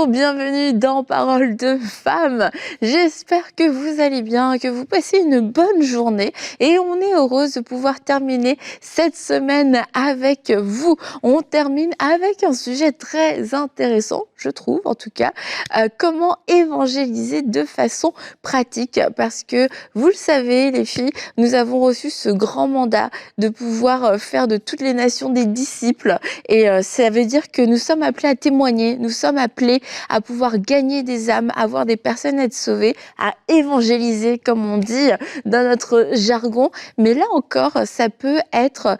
Bonjour, bienvenue dans Parole de Femme. J'espère que vous allez bien, que vous passez une bonne journée et on est heureuse de pouvoir terminer cette semaine avec vous. On termine avec un sujet très intéressant, je trouve en tout cas, comment évangéliser de façon pratique parce que vous le savez les filles, nous avons reçu ce grand mandat de pouvoir faire de toutes les nations des disciples et ça veut dire que nous sommes appelés à témoigner, nous sommes appelés à pouvoir gagner des âmes, à voir des personnes être sauvées, à évangéliser, comme on dit dans notre jargon. Mais là encore, ça peut être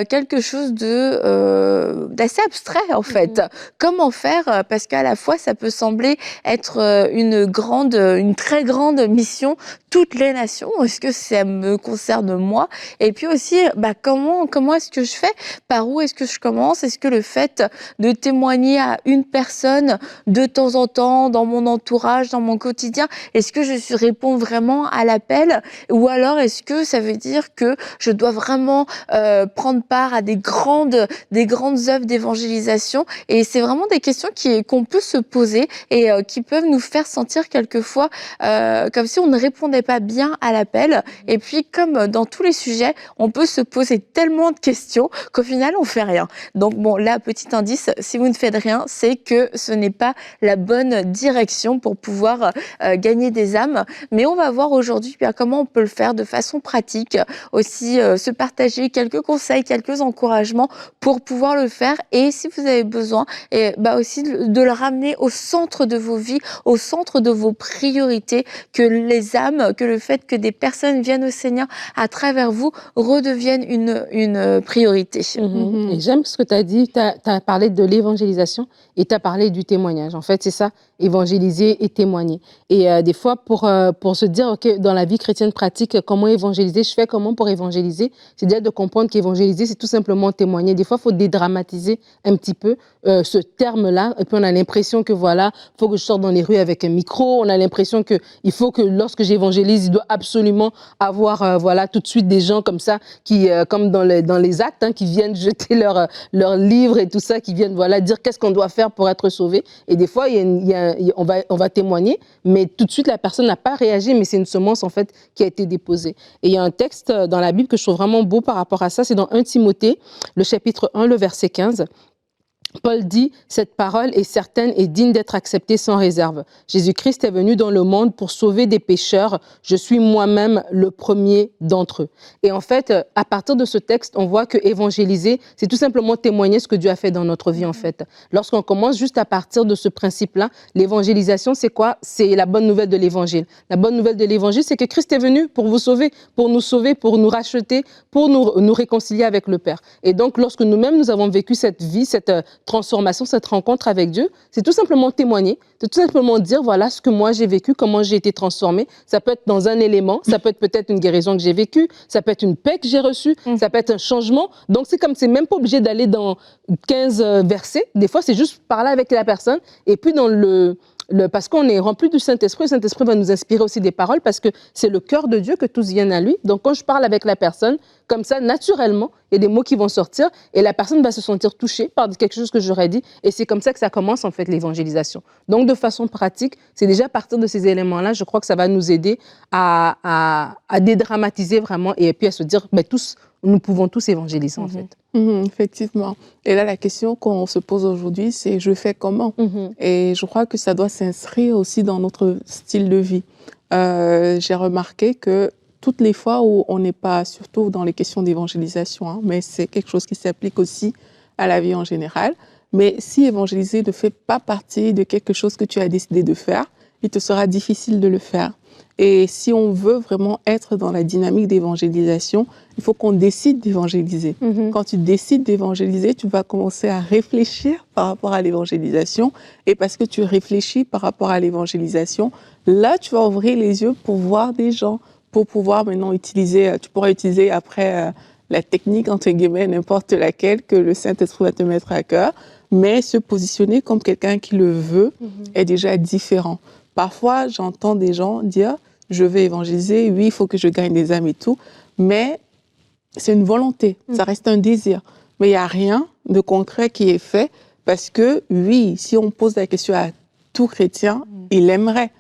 quelque chose d'assez abstrait en fait. Comment faire? Parce qu'à la fois, ça peut sembler être une très grande mission, toutes les nations. Est-ce que ça me concerne moi? Et puis aussi, comment est-ce que je fais? Par où est-ce que je commence? Est-ce que le fait de témoigner à une personne de temps en temps, dans mon entourage, dans mon quotidien, est-ce que je réponds vraiment à l'appel? Ou alors est-ce que ça veut dire que je dois vraiment prendre part à des grandes œuvres d'évangélisation? Et c'est vraiment des questions qu'on peut se poser et qui peuvent nous faire sentir quelquefois comme si on ne répondait pas bien à l'appel. Et puis, comme dans tous les sujets, on peut se poser tellement de questions qu'au final, on fait rien. Donc bon, là, petit indice, si vous ne faites rien, c'est que ce n'est pas la bonne direction pour pouvoir gagner des âmes. Mais on va voir aujourd'hui comment on peut le faire de façon pratique, aussi se partager quelques conseils, quelques encouragements pour pouvoir le faire. Et si vous avez besoin, aussi de le ramener au centre de vos vies, au centre de vos priorités, que les âmes, que le fait que des personnes viennent au Seigneur à travers vous redeviennent une priorité. Et j'aime ce que tu as dit, tu as parlé de l'évangélisation et tu as parlé du témoignage. En fait, c'est ça, évangéliser et témoigner. Et des fois, pour se dire, OK, dans la vie chrétienne pratique, comment évangéliser, je fais comment pour évangéliser? C'est déjà de comprendre qu'évangéliser, c'est tout simplement témoigner. Des fois, il faut dédramatiser un petit peu ce terme-là. Et puis, on a l'impression que voilà, il faut que je sorte dans les rues avec un micro. On a l'impression qu'il faut que lorsque j'évangélise, il doit absolument avoir tout de suite des gens comme ça, qui, comme dans les actes, qui viennent jeter leur livre et tout ça, qui viennent dire qu'est-ce qu'on doit faire pour être sauvé. Et des fois, on va témoigner, mais tout de suite, la personne n'a pas réagi, mais c'est une semence, en fait, qui a été déposée. Et il y a un texte dans la Bible que je trouve vraiment beau par rapport à ça, c'est dans 1 Timothée, le chapitre 1, le verset 15. Paul dit, cette parole est certaine et digne d'être acceptée sans réserve. Jésus-Christ est venu dans le monde pour sauver des pécheurs. Je suis moi-même le premier d'entre eux. Et en fait, à partir de ce texte, on voit que évangéliser, c'est tout simplement témoigner ce que Dieu a fait dans notre vie, en fait. Lorsqu'on commence juste à partir de ce principe-là, l'évangélisation, c'est quoi? C'est la bonne nouvelle de l'évangile. La bonne nouvelle de l'évangile, c'est que Christ est venu pour vous sauver, pour nous racheter, pour nous réconcilier avec le Père. Et donc, lorsque nous-mêmes, nous avons vécu cette vie, cette transformation, cette rencontre avec Dieu, c'est tout simplement témoigner, c'est tout simplement dire, voilà ce que moi j'ai vécu, comment j'ai été transformée. Ça peut être dans un élément, ça peut être peut-être une guérison que j'ai vécue, ça peut être une paix que j'ai reçue, ça peut être un changement. Donc c'est même pas obligé d'aller dans 15 versets. Des fois, c'est juste parler avec la personne et puis dans parce qu'on est rempli du Saint-Esprit, le Saint-Esprit va nous inspirer aussi des paroles parce que c'est le cœur de Dieu que tous viennent à lui. Donc, quand je parle avec la personne, comme ça, naturellement, il y a des mots qui vont sortir et la personne va se sentir touchée par quelque chose que j'aurais dit. Et c'est comme ça que ça commence, en fait, l'évangélisation. Donc, de façon pratique, c'est déjà à partir de ces éléments-là, je crois que ça va nous aider à dédramatiser vraiment et puis à se dire, nous pouvons tous évangéliser, en fait. Effectivement. Et là, la question qu'on se pose aujourd'hui, c'est je fais comment? Et je crois que ça doit s'inscrire aussi dans notre style de vie. J'ai remarqué que toutes les fois où on n'est pas, surtout dans les questions d'évangélisation, mais c'est quelque chose qui s'applique aussi à la vie en général, mais si évangéliser ne fait pas partie de quelque chose que tu as décidé de faire, il te sera difficile de le faire. Et si on veut vraiment être dans la dynamique d'évangélisation, il faut qu'on décide d'évangéliser. Quand tu décides d'évangéliser, tu vas commencer à réfléchir par rapport à l'évangélisation. Et parce que tu réfléchis par rapport à l'évangélisation, là, tu vas ouvrir les yeux pour voir des gens, pour pouvoir maintenant tu pourras utiliser après la technique, entre guillemets, n'importe laquelle que le Saint-Esprit va te mettre à cœur. Mais se positionner comme quelqu'un qui le veut est déjà différent. Parfois, j'entends des gens dire « je vais évangéliser, oui, il faut que je gagne des âmes et tout », mais c'est une volonté, ça reste un désir. Mais il n'y a rien de concret qui est fait parce que, oui, si on pose la question à tout chrétien, il aimerait.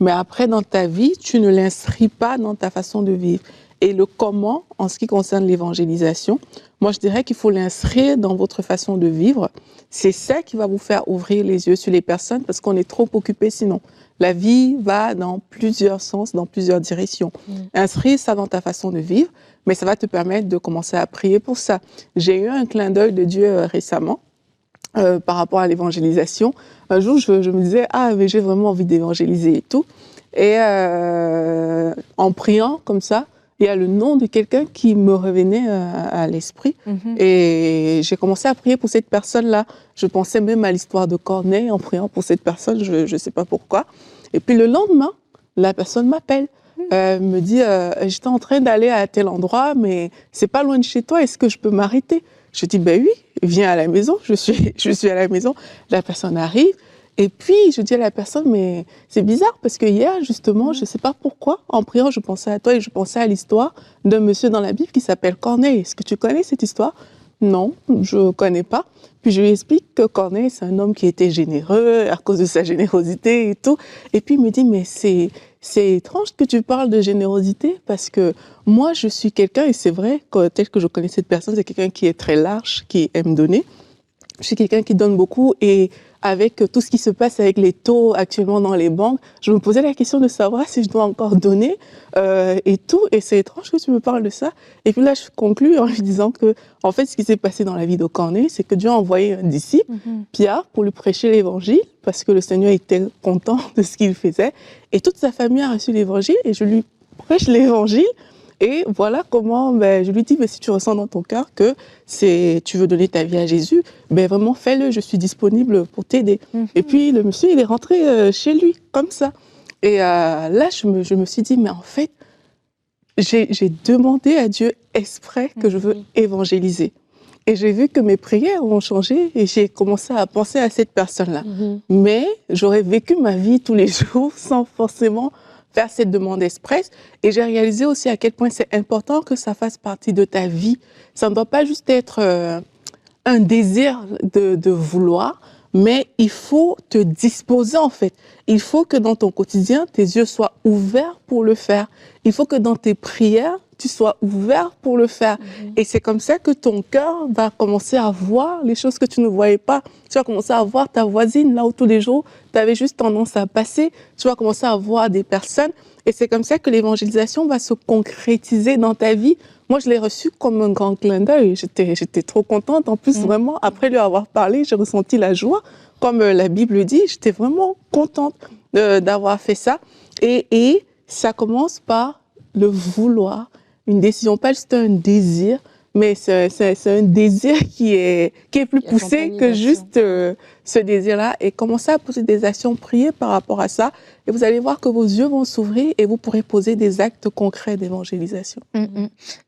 Mais après, dans ta vie, tu ne l'inscris pas dans ta façon de vivre. Et le comment, en ce qui concerne l'évangélisation, moi, je dirais qu'il faut l'inscrire dans votre façon de vivre. C'est ça qui va vous faire ouvrir les yeux sur les personnes parce qu'on est trop occupé sinon. La vie va dans plusieurs sens, dans plusieurs directions. Inscrire ça dans ta façon de vivre, mais ça va te permettre de commencer à prier pour ça. J'ai eu un clin d'œil de Dieu récemment par rapport à l'évangélisation. Un jour, je me disais, ah, mais j'ai vraiment envie d'évangéliser et tout. Et en priant comme ça, il y a le nom de quelqu'un qui me revenait à l'esprit. Et j'ai commencé à prier pour cette personne-là. Je pensais même à l'histoire de Corneille en priant pour cette personne, je ne sais pas pourquoi. Et puis le lendemain, la personne m'appelle. Me dit, j'étais en train d'aller à tel endroit, mais c'est pas loin de chez toi, est-ce que je peux m'arrêter? Je dis, ben oui, viens à la maison, je suis à la maison. La personne arrive. Et puis, je dis à la personne, mais c'est bizarre parce que hier, justement, je ne sais pas pourquoi, en priant, je pensais à toi et je pensais à l'histoire d'un monsieur dans la Bible qui s'appelle Corneille. Est-ce que tu connais cette histoire? Non, je ne connais pas. Puis je lui explique que Corneille, c'est un homme qui était généreux à cause de sa générosité et tout. Et puis il me dit, mais c'est étrange que tu parles de générosité parce que moi, je suis quelqu'un, et c'est vrai, tel que je connais cette personne, c'est quelqu'un qui est très large, qui aime donner. Je suis quelqu'un qui donne beaucoup et avec tout ce qui se passe avec les taux actuellement dans les banques, je me posais la question de savoir si je dois encore donner et tout. Et c'est étrange que tu me parles de ça. Et puis là, je conclus en lui disant que, en fait, ce qui s'est passé dans la vie de Corneille, c'est que Dieu a envoyé un disciple, Pierre, pour lui prêcher l'évangile parce que le Seigneur était content de ce qu'il faisait. Et toute sa famille a reçu l'évangile et je lui prêche l'évangile. Et voilà comment je lui dis, mais si tu ressens dans ton cœur que tu veux donner ta vie à Jésus, vraiment fais-le, je suis disponible pour t'aider. Et puis le monsieur, il est rentré chez lui, comme ça. Et là, je me suis dit, mais en fait, j'ai demandé à Dieu exprès que je veux évangéliser. Et j'ai vu que mes prières ont changé et j'ai commencé à penser à cette personne-là. Mais j'aurais vécu ma vie tous les jours sans forcément faire cette demande express. Et j'ai réalisé aussi à quel point c'est important que ça fasse partie de ta vie. Ça ne doit pas juste être un désir de vouloir, mais il faut te disposer en fait. Il faut que dans ton quotidien, tes yeux soient ouverts pour le faire. Il faut que dans tes prières, tu sois ouvert pour le faire. Et c'est comme ça que ton cœur va commencer à voir les choses que tu ne voyais pas. Tu vas commencer à voir ta voisine, là où tous les jours, tu avais juste tendance à passer. Tu vas commencer à voir des personnes. Et c'est comme ça que l'évangélisation va se concrétiser dans ta vie. Moi, je l'ai reçu comme un grand clin d'œil. J'étais trop contente. En plus, vraiment, après lui avoir parlé, j'ai ressenti la joie. Comme la Bible dit, j'étais vraiment contente d'avoir fait ça. Et ça commence par le vouloir. Une décision, pas juste un désir, mais c'est un désir qui est plus poussé que juste ce désir-là. Et commencez à poser des actions, prier par rapport à ça. Et vous allez voir que vos yeux vont s'ouvrir et vous pourrez poser des actes concrets d'évangélisation.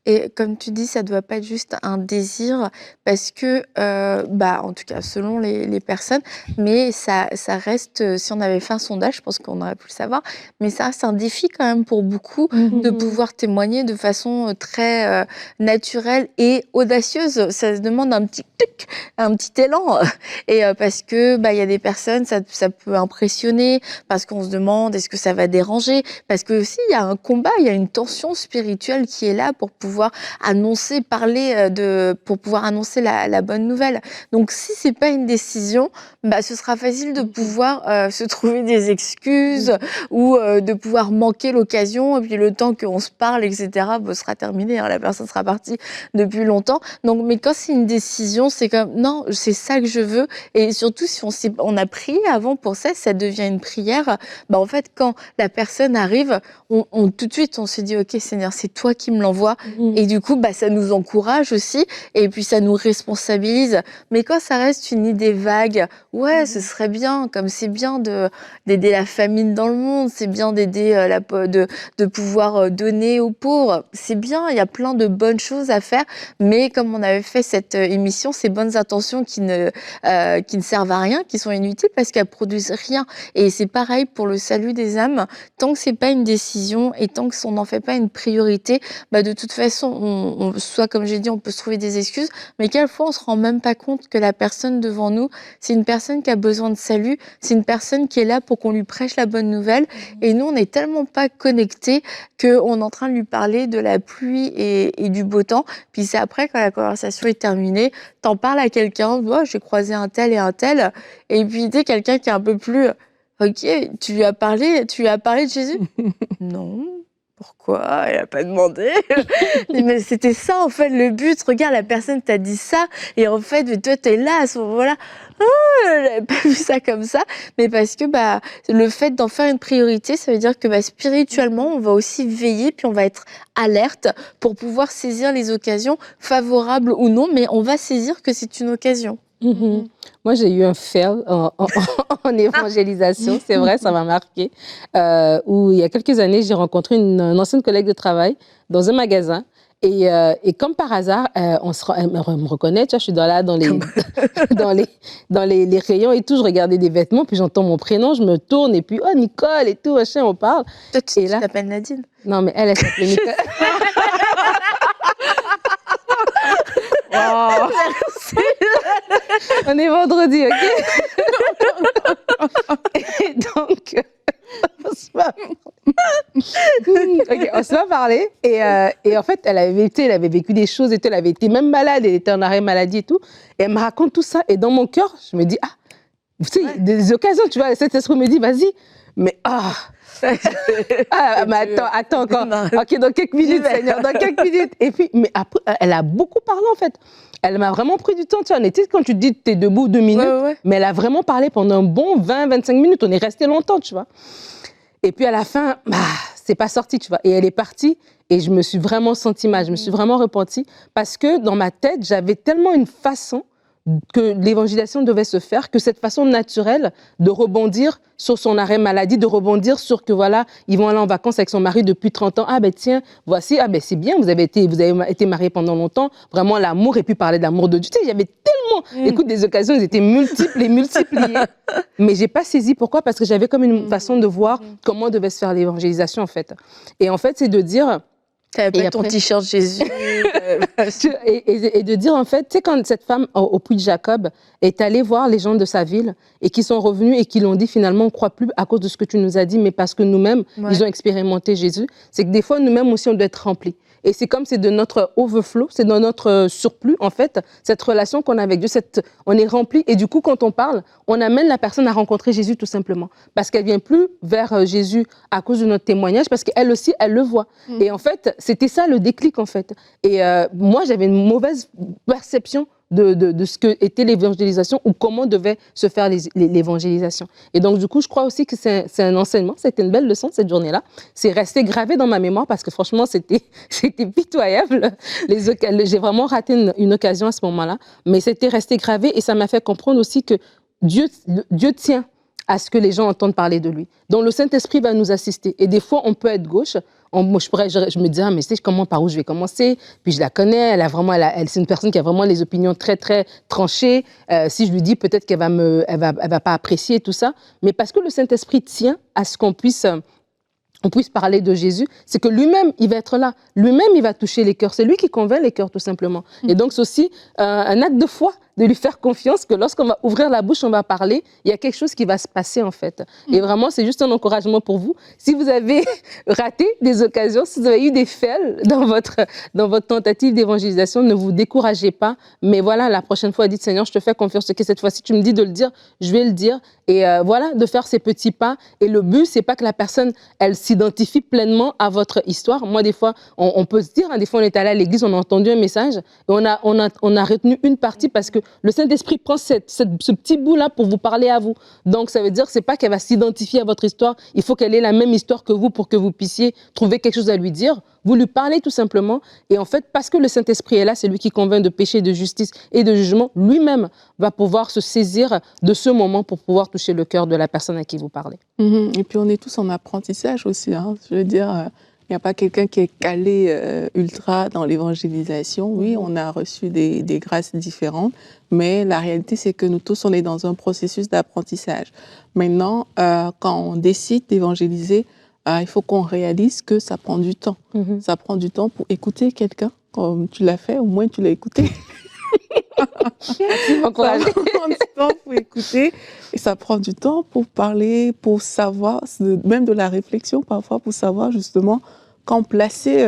Et comme tu dis, ça ne doit pas être juste un désir parce que, en tout cas, selon les personnes, mais ça reste, si on avait fait un sondage, je pense qu'on aurait pu le savoir, mais ça reste un défi quand même pour beaucoup de pouvoir témoigner de façon très naturelle et audacieuse. Ça se demande un petit clic, un petit élan. Et parce que il y a des personnes, ça peut impressionner, parce qu'on se demande est-ce que ça va déranger, parce que aussi il y a un combat, il y a une tension spirituelle qui est là pour pouvoir annoncer, pour pouvoir annoncer la bonne nouvelle. Donc si c'est pas une décision, ce sera facile de pouvoir se trouver des excuses ou de pouvoir manquer l'occasion et puis le temps qu'on se parle, etc. Sera terminé, hein, la personne sera partie depuis longtemps. Donc, mais quand c'est une décision, c'est comme non, c'est ça que je veux. Et surtout si on a prié avant pour ça, ça devient une prière. En fait, quand la personne arrive, tout de suite on se dit ok Seigneur, c'est toi qui me l'envoies. Et du coup, ça nous encourage aussi et puis ça nous responsabilise. Mais quand ça reste une idée vague, ouais, ce serait bien, comme c'est bien d'aider la famine dans le monde, c'est bien d'aider de pouvoir donner aux pauvres, c'est bien, il y a plein de bonnes choses à faire, mais comme on avait fait cette émission, ces bonnes intentions qui ne servent servent à rien, qui sont inutiles parce qu'elles produisent rien. Et c'est pareil pour le salut des âmes. Tant que c'est pas une décision et tant qu'on n'en fait pas une priorité, de toute façon, soit comme j'ai dit, on peut se trouver des excuses, mais quelquefois on se rend même pas compte que la personne devant nous, c'est une personne qui a besoin de salut, c'est une personne qui est là pour qu'on lui prêche la bonne nouvelle. Et nous, on n'est tellement pas connectés qu'on est en train de lui parler de la pluie et du beau temps. Puis c'est après, quand la conversation est terminée, t'en parles à quelqu'un, j'ai croisé un tel et un tel, et puis tu sais, quelqu'un qui est un peu plus, ok, tu lui as parlé de Jésus? Non. Pourquoi? Elle a pas demandé. Mais c'était ça, en fait, le but. Regarde, la personne t'a dit ça, et en fait, toi, t'es là à ce moment-là. J'avais pas vu ça comme ça. Mais parce que, le fait d'en faire une priorité, ça veut dire que, spirituellement, on va aussi veiller, puis on va être alerte pour pouvoir saisir les occasions, favorables ou non, mais on va saisir que c'est une occasion. Moi, j'ai eu un fail en évangélisation, c'est vrai, ça m'a marqué. Où il y a quelques années, j'ai rencontré une ancienne collègue de travail dans un magasin. Et comme par hasard, elle me reconnaît, tu vois, je suis dans les rayons et tout, je regardais des vêtements, puis j'entends mon prénom, je me tourne, et puis, oh, Nicole et tout, machin, on parle. Toi, tu t'appelles Nadine? Non, mais elle s'appelait Nicole. Wow. On est vendredi, ok? Et donc, on se va parler. Et en fait, elle avait vécu des choses et tout. Elle avait été même malade, elle était en arrêt maladie et tout. Et elle me raconte tout ça. Et dans mon cœur, je me dis, tu sais, des occasions, tu vois, cet esprit me dit, vas-y. Mais mais attends encore. Ok, dans quelques minutes, Seigneur, dans quelques minutes. Et puis, mais après, elle a beaucoup parlé, en fait. Elle m'a vraiment pris du temps. Tu vois, quand tu dis t'es debout 2 minutes, mais elle a vraiment parlé pendant un bon 20-25 minutes. On est resté longtemps, tu vois. Et puis à la fin, c'est pas sorti, tu vois. Et elle est partie et je me suis vraiment sentie mal. Je me suis vraiment repentie parce que dans ma tête, j'avais tellement une façon que l'évangélisation devait se faire, que cette façon naturelle de rebondir sur son arrêt maladie, de rebondir sur que voilà, ils vont aller en vacances avec son mari depuis 30 ans. Ah ben tiens, voici, c'est bien, vous avez été mariés pendant longtemps, vraiment l'amour, et puis parler de l'amour de Dieu. Tu sais, il y avait tellement, écoute, des occasions, elles étaient multiples et multipliées. Mais j'ai pas saisi pourquoi, parce que j'avais comme une façon de voir comment devait se faire l'évangélisation en fait. Et en fait, c'est de dire... T'avais pas ton t-shirt Jésus. et de dire, en fait, tu sais, quand cette femme au puits de Jacob est allée voir les gens de sa ville et qui sont revenus et qui l'ont dit, finalement, on ne croit plus à cause de ce que tu nous as dit, mais parce que nous-mêmes, ils ont expérimenté Jésus. C'est que des fois, nous-mêmes aussi, on doit être remplis. Et c'est comme c'est de notre overflow, c'est de notre surplus, en fait, cette relation qu'on a avec Dieu, on est rempli. Et du coup, quand on parle, on amène la personne à rencontrer Jésus tout simplement. Parce qu'elle vient plus vers Jésus à cause de notre témoignage, parce qu'elle aussi, elle le voit. Et en fait, c'était ça le déclic, en fait. Et moi, j'avais une mauvaise perception de ce que était l'évangélisation ou comment devait se faire l'évangélisation. Et donc, du coup, je crois aussi que c'est un enseignement. C'était une belle leçon, cette journée-là. C'est resté gravé dans ma mémoire parce que franchement, c'était pitoyable. J'ai vraiment raté une occasion à ce moment-là. Mais c'était resté gravé et ça m'a fait comprendre aussi que Dieu tient à ce que les gens entendent parler de lui. Donc, le Saint-Esprit va nous assister. Et des fois, on peut être gauche. Je me dis, mais tu sais, par où je vais commencer? Puis je la connais, c'est une personne qui a vraiment les opinions très, très tranchées. Si je lui dis, peut-être qu'elle elle va pas apprécier tout ça. Mais parce que le Saint-Esprit tient à ce qu'on puisse parler de Jésus, c'est que lui-même, il va être là. Lui-même, il va toucher les cœurs. C'est lui qui convainc les cœurs, tout simplement. Et donc, c'est aussi un acte de foi de lui faire confiance que lorsqu'on va ouvrir la bouche, on va parler, il y a quelque chose qui va se passer, en fait. Et vraiment, c'est juste un encouragement pour vous. Si vous avez raté des occasions, si vous avez eu des fails dans votre tentative d'évangélisation, ne vous découragez pas. Mais voilà, la prochaine fois, dites, Seigneur, je te fais confiance. Que cette fois-ci, tu me dis de le dire, je vais le dire. Et voilà, de faire ces petits pas. Et le but, c'est pas que la personne, elle s'identifie pleinement à votre histoire. Moi, des fois, on peut se dire, des fois, on est allé à l'église, on a entendu un message, et on a retenu une partie parce que le Saint-Esprit prend ce petit bout-là pour vous parler à vous. Donc, ça veut dire que c'est pas qu'elle va s'identifier à votre histoire. Il faut qu'elle ait la même histoire que vous pour que vous puissiez trouver quelque chose à lui dire. Vous lui parlez tout simplement. Et en fait, parce que le Saint-Esprit est là, c'est lui qui convainc de péché, de justice et de jugement, lui-même va pouvoir se saisir de ce moment pour pouvoir toucher le cœur de la personne à qui vous parlez. Et puis, on est tous en apprentissage aussi. Je veux dire, Il n'y a pas quelqu'un qui est calé ultra dans l'évangélisation. Oui, on a reçu des grâces différentes, mais la réalité, c'est que nous tous, on est dans un processus d'apprentissage. Maintenant, quand on décide d'évangéliser, il faut qu'on réalise que ça prend du temps. Ça prend du temps pour écouter quelqu'un, comme tu l'as fait, au moins tu l'as écouté. Ça prend du temps pour écouter et ça prend du temps pour parler, pour savoir, même de la réflexion parfois, pour savoir justement quand placer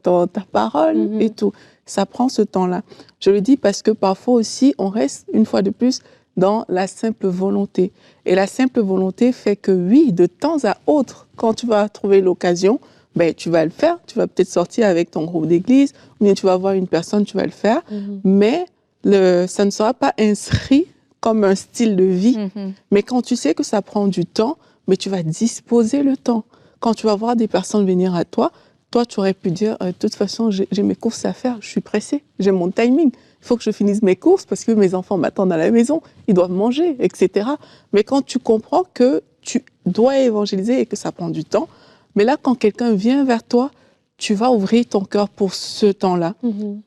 ta parole et tout. Ça prend ce temps-là. Je le dis parce que parfois aussi, on reste une fois de plus dans la simple volonté. Et la simple volonté fait que oui, de temps à autre, quand tu vas trouver l'occasion, ben, tu vas le faire. Tu vas peut-être sortir avec ton groupe d'église, ou bien tu vas voir une personne, tu vas le faire. Mais ça ne sera pas inscrit comme un style de vie. Mais quand tu sais que ça prend du temps, mais tu vas disposer le temps. Quand tu vas voir des personnes venir à toi, tu aurais pu dire, de toute façon, j'ai mes courses à faire, je suis pressée, j'ai mon timing. Il faut que je finisse mes courses parce que mes enfants m'attendent à la maison, ils doivent manger, etc. Mais quand tu comprends que tu dois évangéliser et que ça prend du temps, mais là, quand quelqu'un vient vers toi, tu vas ouvrir ton cœur pour ce temps-là.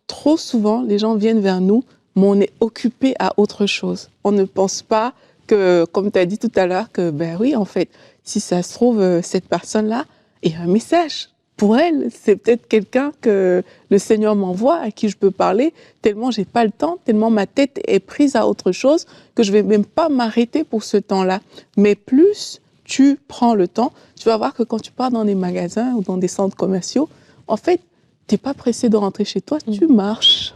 Trop souvent, les gens viennent vers nous, mais on est occupé à autre chose. On ne pense pas que, comme tu as dit tout à l'heure, que, ben oui, en fait, si ça se trouve, cette personne-là, il y a un message. Pour elle, c'est peut-être quelqu'un que le Seigneur m'envoie, à qui je peux parler, tellement j'ai pas le temps, tellement ma tête est prise à autre chose, que je vais même pas m'arrêter pour ce temps-là. Mais plus tu prends le temps, tu vas voir que quand tu pars dans des magasins ou dans des centres commerciaux, en fait, tu n'es pas pressé de rentrer chez toi, tu marches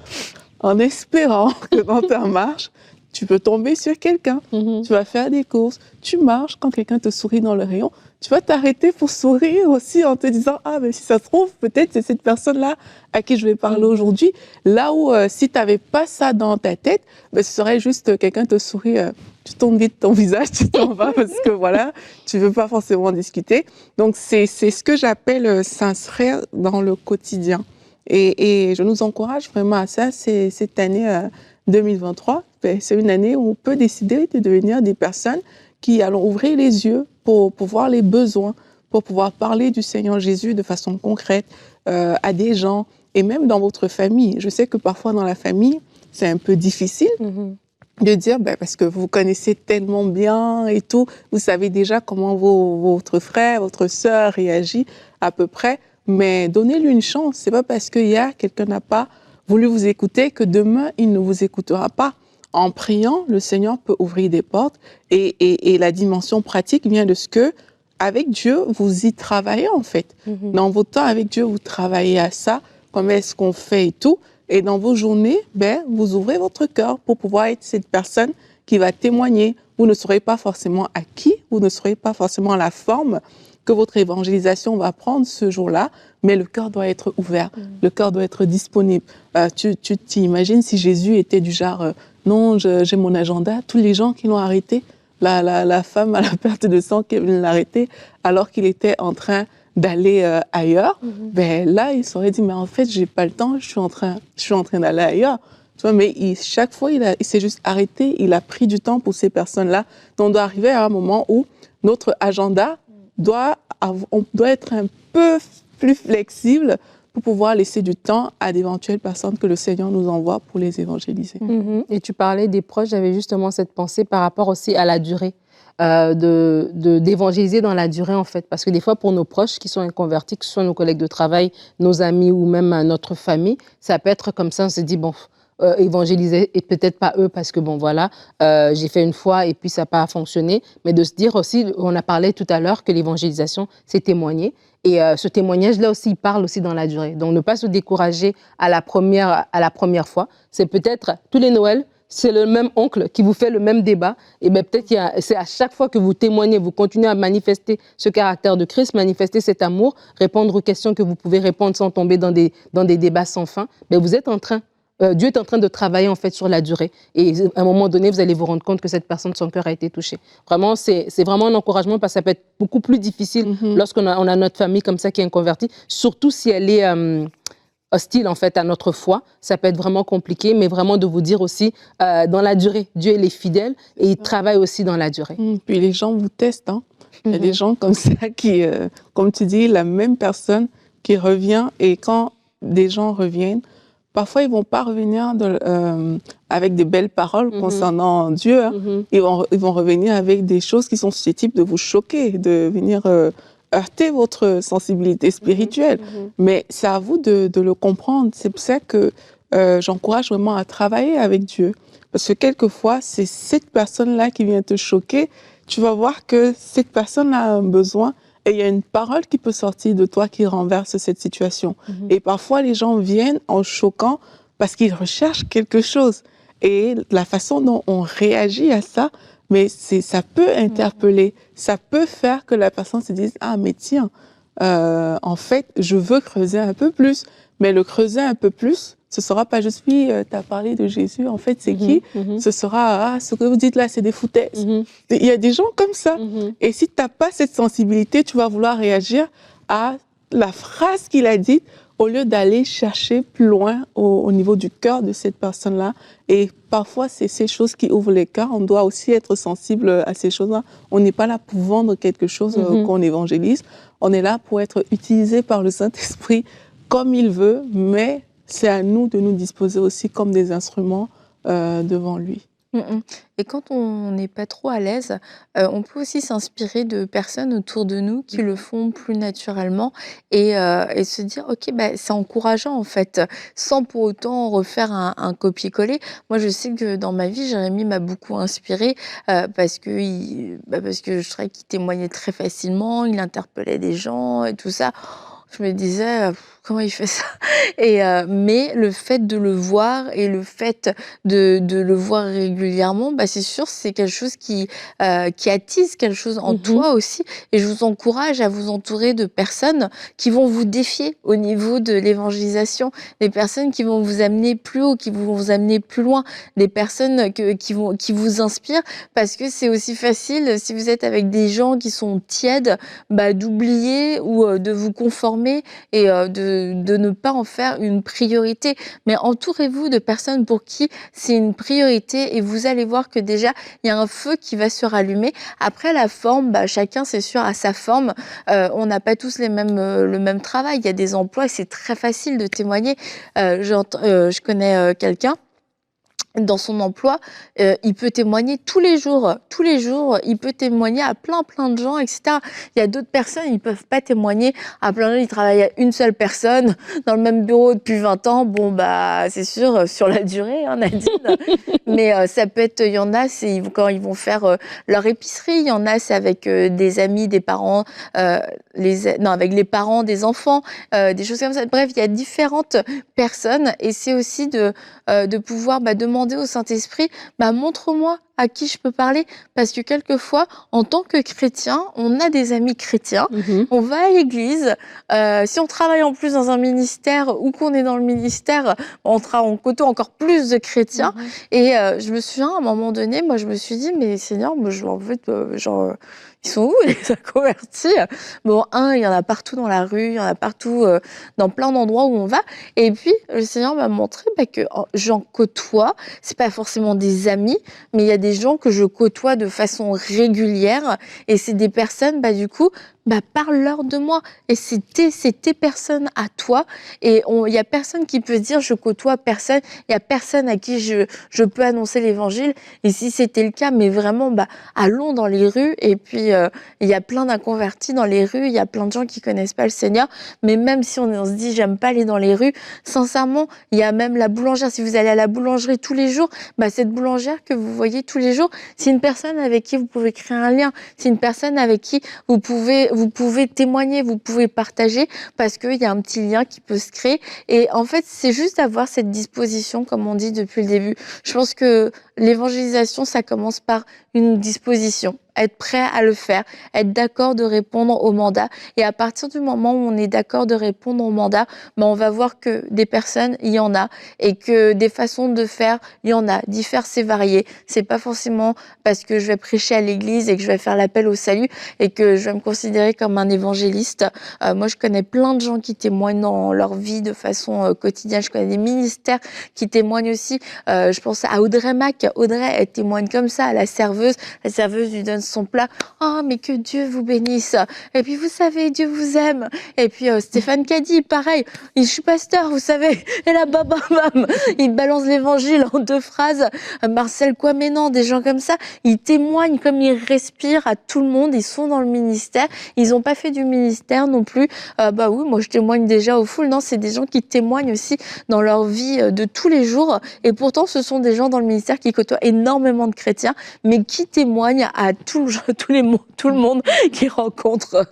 en espérant que dans ta marche, tu peux tomber sur quelqu'un. Tu vas faire des courses, tu marches, quand quelqu'un te sourit dans le rayon, tu vas t'arrêter pour sourire aussi en te disant « Ah, mais si ça se trouve, peut-être c'est cette personne-là à qui je vais parler aujourd'hui. » Là où, si tu n'avais pas ça dans ta tête, ben, ce serait juste quelqu'un te sourit, tu tournes vite ton visage, tu t'en vas parce que voilà, tu ne veux pas forcément discuter. Donc, c'est ce que j'appelle s'inscrire dans le quotidien. Et je nous encourage vraiment à ça. C'est cette année 2023, ben, c'est une année où on peut décider de devenir des personnes qui allons ouvrir les yeux pour voir les besoins, pour pouvoir parler du Seigneur Jésus de façon concrète à des gens, et même dans votre famille. Je sais que parfois dans la famille, c'est un peu difficile de dire, ben, parce que vous connaissez tellement bien et tout, vous savez déjà comment votre frère, votre sœur réagit à peu près, mais donnez-lui une chance. C'est pas parce qu'hier, quelqu'un n'a pas voulu vous écouter que demain, il ne vous écoutera pas. En priant, le Seigneur peut ouvrir des portes et la dimension pratique vient de ce que, avec Dieu, vous y travaillez en fait. Dans vos temps avec Dieu, vous travaillez à ça, comment est-ce qu'on fait et tout. Et dans vos journées, ben, vous ouvrez votre cœur pour pouvoir être cette personne qui va témoigner. Vous ne saurez pas forcément à qui, vous ne saurez pas forcément la forme que votre évangélisation va prendre ce jour-là, mais le cœur doit être ouvert, le cœur doit être disponible. Tu t'imagines si Jésus était du genre non, j'ai mon agenda, tous les gens qui l'ont arrêté, la femme à la perte de sang qui est venue l'arrêter alors qu'il était en train d'aller ailleurs, ben là, il s'aurait dit, mais en fait, j'ai pas le temps, je suis en train d'aller ailleurs. Tu vois, mais chaque fois, il s'est juste arrêté, il a pris du temps pour ces personnes-là. Donc, on doit arriver à un moment où notre agenda on doit être un peu plus flexible pour pouvoir laisser du temps à d'éventuelles personnes que le Seigneur nous envoie pour les évangéliser. Et tu parlais des proches, j'avais justement cette pensée par rapport aussi à la durée, d'évangéliser dans la durée en fait. Parce que des fois, pour nos proches qui sont inconvertis, que ce soit nos collègues de travail, nos amis ou même notre famille, ça peut être comme ça, on se dit, bon, évangéliser et peut-être pas eux parce que bon voilà, j'ai fait une fois et puis ça n'a pas fonctionné, mais de se dire aussi, on a parlé tout à l'heure que l'évangélisation c'est témoigner et ce témoignage-là aussi il parle aussi dans la durée. Donc ne pas se décourager à la première fois, c'est peut-être tous les Noëls, c'est le même oncle qui vous fait le même débat, et bien peut-être c'est à chaque fois que vous témoignez, vous continuez à manifester ce caractère de Christ, manifester cet amour, répondre aux questions que vous pouvez répondre sans tomber dans des débats sans fin, mais vous êtes en train Dieu est en train de travailler en fait sur la durée. Et à un moment donné, vous allez vous rendre compte que cette personne, son cœur a été touché. Vraiment, c'est vraiment un encouragement parce que ça peut être beaucoup plus difficile lorsqu'on a notre famille comme ça qui est convertie, surtout si elle est hostile en fait à notre foi. Ça peut être vraiment compliqué, mais vraiment de vous dire aussi dans la durée. Dieu il est fidèle et il travaille aussi dans la durée. Puis les gens vous testent. Hein. Il y a des gens comme ça qui, comme tu dis, la même personne qui revient, et quand des gens reviennent, parfois ils vont pas revenir avec des belles paroles concernant Dieu, hein. Ils vont revenir avec des choses qui sont susceptibles de vous choquer, de venir heurter votre sensibilité spirituelle. Mais c'est à vous de le comprendre. C'est pour ça que j'encourage vraiment à travailler avec Dieu. Parce que quelquefois, c'est cette personne-là qui vient te choquer. Tu vas voir que cette personne a un besoin et il y a une parole qui peut sortir de toi qui renverse cette situation. Et parfois, les gens viennent en choquant parce qu'ils recherchent quelque chose. Et la façon dont on réagit à ça, mais ça peut interpeller. Ça peut faire que la personne se dise « Ah, mais tiens, en fait, je veux creuser un peu plus. » Mais le creuser un peu plus, ce sera pas juste, oui, tu as parlé de Jésus, en fait, c'est qui? Ce sera, ah, ce que vous dites là, c'est des foutaises. Il y a des gens comme ça. Et si tu n'as pas cette sensibilité, tu vas vouloir réagir à la phrase qu'il a dite au lieu d'aller chercher plus loin au niveau du cœur de cette personne-là. Et parfois, c'est ces choses qui ouvrent les cœurs. On doit aussi être sensible à ces choses-là. On n'est pas là pour vendre quelque chose qu'on évangélise. On est là pour être utilisé par le Saint-Esprit comme il veut, mais c'est à nous de nous disposer aussi comme des instruments devant lui. Et quand on n'est pas trop à l'aise, on peut aussi s'inspirer de personnes autour de nous qui le font plus naturellement et se dire: «OK, bah, c'est encourageant en fait», sans pour autant refaire un copier-coller. Moi, je sais que dans ma vie, Jérémie m'a beaucoup inspirée, parce parce que je trouvais qu'il témoignait très facilement, il interpellait des gens et tout ça. Je me disais: «Comment il fait ça?» Et mais le fait de le voir et le fait de le voir régulièrement, bah, c'est sûr, c'est quelque chose qui attise quelque chose en toi aussi et je vous encourage à vous entourer de personnes qui vont vous défier au niveau de l'évangélisation, des personnes qui vont vous amener plus haut, qui vont vous amener plus loin, des personnes qui vous inspirent parce que c'est aussi facile, si vous êtes avec des gens qui sont tièdes, bah, d'oublier ou de vous conformer et de ne pas en faire une priorité. Mais entourez-vous de personnes pour qui c'est une priorité et vous allez voir que déjà, il y a un feu qui va se rallumer. Après, la forme, bah, chacun, c'est sûr, a sa forme. On n'a pas tous le même travail. Il y a des emplois et c'est très facile de témoigner. Je connais quelqu'un dans son emploi, il peut témoigner tous les jours, il peut témoigner à plein de gens, etc. Il y a d'autres personnes, ils peuvent pas témoigner à plein de gens, ils travaillent à une seule personne, dans le même bureau depuis 20 ans, bon bah c'est sûr, sur la durée, hein, Nadine, mais ça peut être, il y en a, c'est quand ils vont faire leur épicerie, il y en a, c'est avec des amis, des parents, avec les parents des enfants, des choses comme ça. Bref, il y a différentes personnes et c'est aussi de pouvoir demander au Saint-Esprit, montre-moi à qui je peux parler, parce que quelquefois, en tant que chrétien, on a des amis chrétiens, on va à l'église, si on travaille en plus dans un ministère ou qu'on est dans le ministère, on côtoie encore plus de chrétiens, et je me souviens, à un moment donné, moi je me suis dit, mais Seigneur, moi, en fait, ils sont où les convertis? Bon, il y en a partout dans la rue, il y en a partout dans plein d'endroits où on va. Et puis, le Seigneur m'a montré que j'en côtoie. C'est pas forcément des amis, mais il y a des gens que je côtoie de façon régulière. Et c'est des personnes, du coup, parle-leur de moi. Et c'est tes personnes à toi. Et il y a personne qui peut dire je côtoie personne. Il y a personne à qui je peux annoncer l'évangile. Et si c'était le cas, mais vraiment, allons dans les rues. Et puis, il y a plein d'inconvertis dans les rues. Il y a plein de gens qui connaissent pas le Seigneur. Mais même si on se dit j'aime pas aller dans les rues, sincèrement, il y a même la boulangère. Si vous allez à la boulangerie tous les jours, cette boulangère que vous voyez tous les jours, c'est une personne avec qui vous pouvez créer un lien. C'est une personne avec qui vous pouvez témoigner, vous pouvez partager parce qu'il y a un petit lien qui peut se créer. Et en fait, c'est juste d'avoir cette disposition, comme on dit depuis le début. Je pense que l'évangélisation, ça commence par une disposition. Être prêt à le faire, être d'accord de répondre au mandat. Et à partir du moment où on est d'accord de répondre au mandat, on va voir que des personnes, il y en a, et que des façons de faire, il y en a. Diverses et variées. C'est pas forcément parce que je vais prêcher à l'église et que je vais faire l'appel au salut et que je vais me considérer comme un évangéliste. Moi, je connais plein de gens qui témoignent dans leur vie de façon quotidienne. Je connais des ministères qui témoignent aussi. Je pense à Audrey Mac, Audrey, elle témoigne comme ça à la serveuse lui donne son plat. Oh, mais que Dieu vous bénisse. Et puis, vous savez, Dieu vous aime. Et puis, Stéphane Caddy, pareil, je suis pasteur, vous savez. Et là, bam, bam, bam, il balance l'évangile en 2 phrases. Marcel Quamenan, des gens comme ça, ils témoignent comme ils respirent à tout le monde. Ils sont dans le ministère. Ils n'ont pas fait du ministère non plus. Bah oui, moi, je témoigne déjà aux foules. Non, c'est des gens qui témoignent aussi dans leur vie de tous les jours. Et pourtant, ce sont des gens dans le ministère qui côtoient énormément de chrétiens, mais qui témoignent à tout le monde qu'ils rencontrent.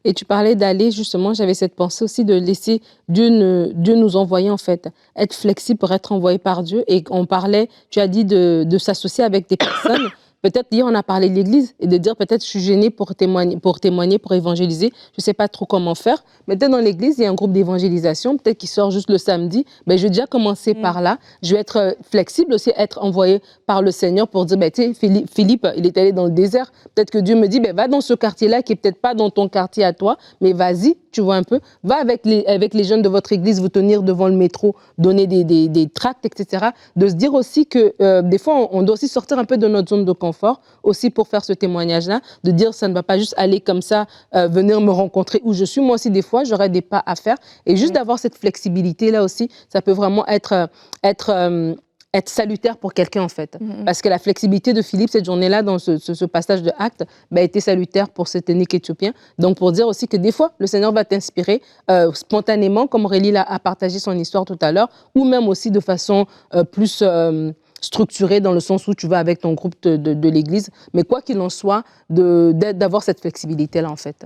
Et tu parlais d'aller, justement, j'avais cette pensée aussi de laisser Dieu nous envoyer, en fait, être flexible pour être envoyé par Dieu. Et on parlait, tu as dit de s'associer avec des personnes. Peut-être hier, on a parlé de l'Église et de dire peut-être je suis gênée pour témoigner, pour évangéliser. Je ne sais pas trop comment faire. Mais peut-être dans l'Église, il y a un groupe d'évangélisation, peut-être qui sort juste le samedi. Ben, je vais déjà commencer par là. Je vais être flexible aussi, être envoyé par le Seigneur pour dire, ben, tu sais, Philippe, il est allé dans le désert. Peut-être que Dieu me dit, ben, va dans ce quartier-là qui est peut-être pas dans ton quartier à toi, mais vas-y, tu vois un peu. Va avec les jeunes de votre Église, vous tenir devant le métro, donner des tracts, etc. De se dire aussi que des fois, on doit aussi sortir un peu de notre zone de confort aussi pour faire ce témoignage-là, de dire ça ne va pas juste aller comme ça, venir me rencontrer où je suis. Moi aussi, des fois, j'aurais des pas à faire. Et juste d'avoir cette flexibilité-là aussi, ça peut vraiment être salutaire pour quelqu'un, en fait. Parce que la flexibilité de Philippe, cette journée-là, dans ce passage de Actes, a été salutaire pour cet eunuque éthiopien. Donc, pour dire aussi que des fois, le Seigneur va t'inspirer spontanément, comme Aurélie a partagé son histoire tout à l'heure, ou même aussi de façon plus structurée, dans le sens où tu vas avec ton groupe de l'Église. Mais quoi qu'il en soit, d'avoir cette flexibilité-là, en fait.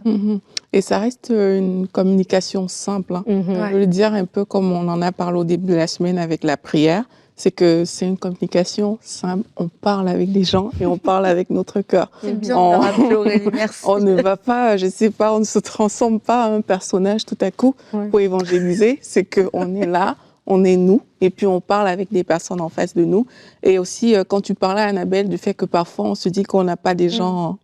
Et ça reste une communication simple. Hein. Je veux le dire un peu comme on en a parlé au début de la semaine avec la prière. C'est que c'est une communication simple. On parle avec les gens et on parle avec notre cœur. C'est bien de le rappeler, Aurélie, merci. On ne va pas, je sais pas, on ne se transforme pas en un personnage tout à coup pour évangéliser. C'est qu'on est là, on est nous, et puis on parle avec des personnes en face de nous. Et aussi, quand tu parlais à Annabelle du fait que parfois on se dit qu'on n'a pas des gens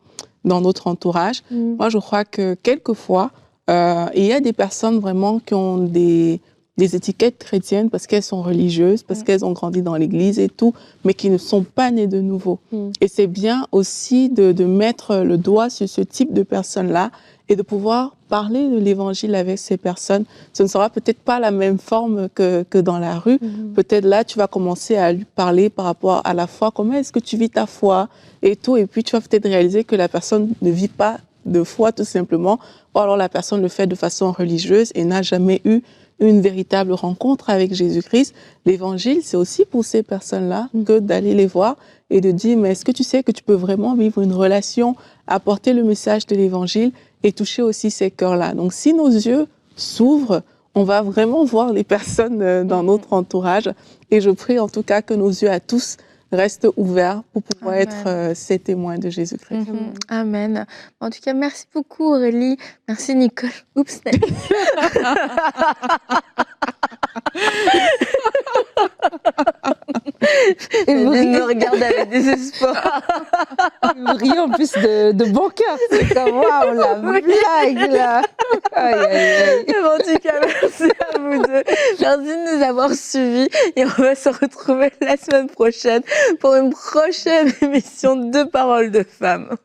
dans notre entourage, moi je crois que quelquefois, il y a des personnes vraiment qui ont des étiquettes chrétiennes parce qu'elles sont religieuses, parce qu'elles ont grandi dans l'église et tout, mais qui ne sont pas nées de nouveau. Et c'est bien aussi de mettre le doigt sur ce type de personnes-là et de pouvoir parler de l'évangile avec ces personnes. Ce ne sera peut-être pas la même forme que dans la rue. Peut-être là, tu vas commencer à lui parler par rapport à la foi. Comment est-ce que tu vis ta foi et tout. Et puis, tu vas peut-être réaliser que la personne ne vit pas de foi, tout simplement. Ou alors, la personne le fait de façon religieuse et n'a jamais eu une véritable rencontre avec Jésus-Christ. L'évangile, c'est aussi pour ces personnes-là que d'aller les voir et de dire, mais est-ce que tu sais que tu peux vraiment vivre une relation, apporter le message de l'évangile et toucher aussi ces cœurs-là. Donc, si nos yeux s'ouvrent, on va vraiment voir les personnes dans notre entourage. Et je prie en tout cas que nos yeux à tous restent ouverts pour pouvoir être ces témoins de Jésus-Christ. Amen. En tout cas, merci beaucoup Aurélie. Merci Nicole. Oups. Et vous me regardez avec désespoir. Vous riez en plus de bon cœur. C'est comme, waouh, la blague, là. Aïe, aïe, aïe. En tout cas, merci à vous deux. Merci de nous avoir suivis. Et on va se retrouver la semaine prochaine pour une prochaine émission de Paroles de femmes.